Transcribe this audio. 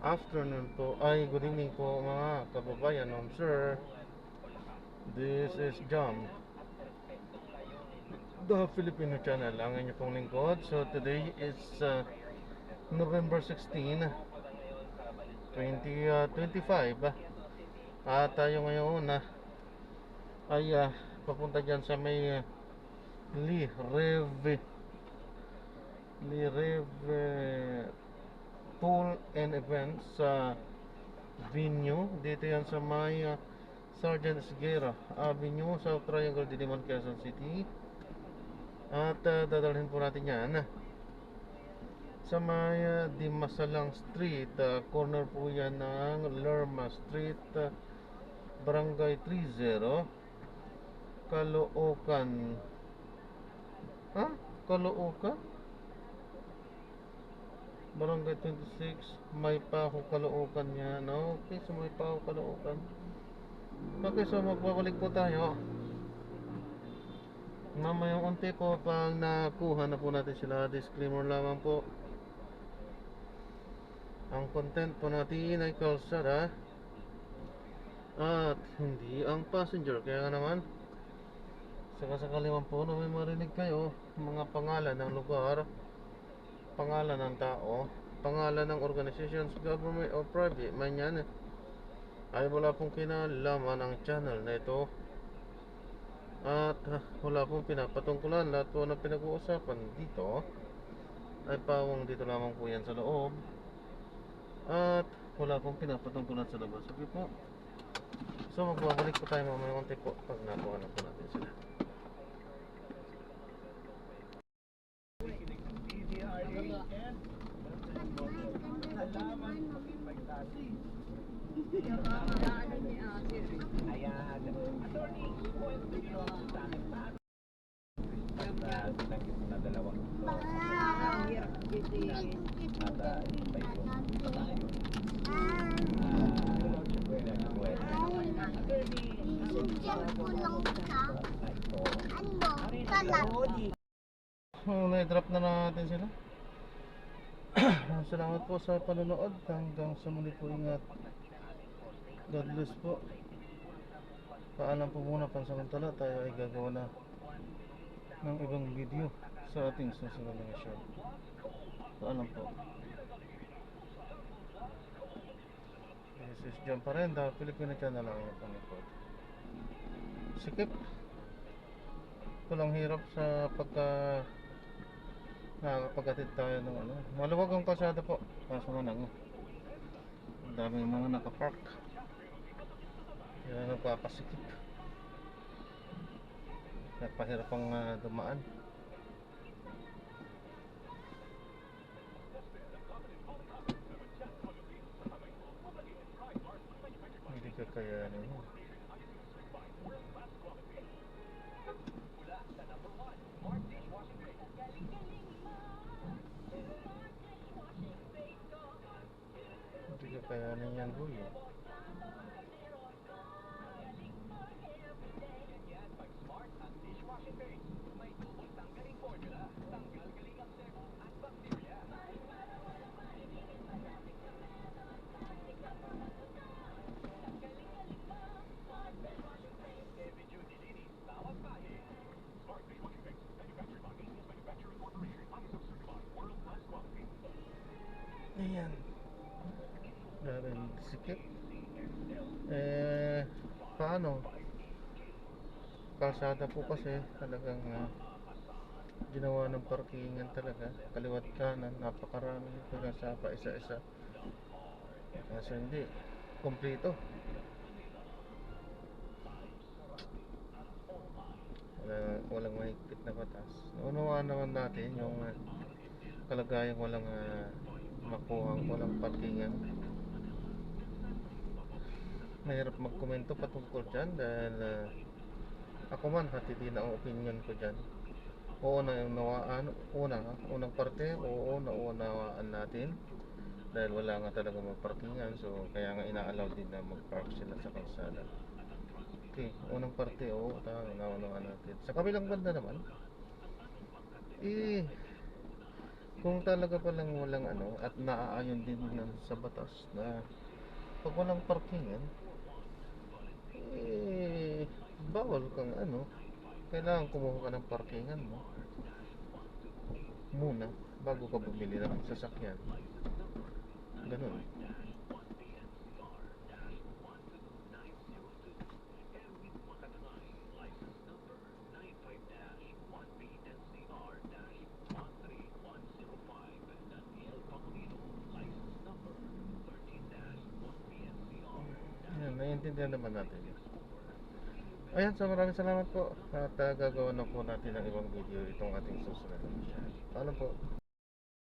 Afternoon po, ay good evening po mga kababayan, sir. This is Jam, the Filipino channel, ang inyong pong lingkod. So today is November 16, 2025. At tayo ngayon ay papunta dyan sa may Lireve Pool and Events sa venue. Dito yan sa may Sergeant Esguerra Avenue, South Triangle, Diliman, Quezon City. At dadalhin po natin yan sa may Dimasalang Street, corner po yan ng Lerma Street, Barangay 30, Caloocan. Caloocan? Barangay 26, Maypaho, Caloocan yan. Okay, sa Maypaho, Caloocan. Okay, so magbabalik po tayo mamayang unti po pag nakuha na po natin sila. Disclaimer lamang po, ang content po natin ay kalsada at hindi ang passenger. Kaya nga naman, sakasakali man po na may marinig kayo mga pangalan ng lugar, pangalan ng tao, pangalan ng organizations, government or private man yan, ay wala pong kinalaman ng channel na ito. At wala pong pinapatungkulan. Lahat po na pinag-uusapan dito ay pawang dito lamang po yan sa loob. At wala pong pinapatungkulan sa labas. Okay po. So magbabalik po tayo mamaya konti po pag nakuha na po natin sila. Na-drop na natin sila. Salamat po sa panonood. Hanggang sa muli po, ingat. God bless po. Paalam po muna pansamantala. Tayo ay gagawa na ng ibang video sa ating susunod na show. Paalam po. This is John pa rin, the Filipino channel ang inyong pangikot. Sikip. Ito lang hirap sa nakakapaghatid tayo ng maluwag ang kalsada po. Kaso nga ang daming mga nakapark. Kaya nagpapasikip. Nagpahirap ang dumaan. Hindi ka kayanin mo. Hindi ka kayanin yan, boy. Ayan. Dahil sikip. Paano? Kalsada po kasi talagang ginawa ng parkingan talaga. Kaliwat kanan, napakarami. Hanggang sa pa isa-isa. Kasi hindi kompleto. Walang mahigpit na batas. Naunawaan naman natin yung kalagayang walang makuhang walang parkingan. Mahirap magkomento patungkol dyan dahil ako man hatiti na ang opinion ko dyan. Oo na yung nawaan, unang parte, oo naunawaan natin dahil wala nga talaga magparkingan, so kaya nga inaalaw din na magpark sila sa kalsada. Okay, unang parte, oo, naunawaan natin. Sa kabilang banda naman, Kung talaga palang walang ano at naaayon din sa batas na pag walang parkingan, eh, bawal kang ano, kailangan kumuha ka ng parkingan mo muna bago ka bumili ng sasakyan. Ganun. Yan, naiintindihan naman natin yun. Ayan, so maraming salamat po at gagawa na po natin ng ibang video itong ating susunod na mission. Paalam po.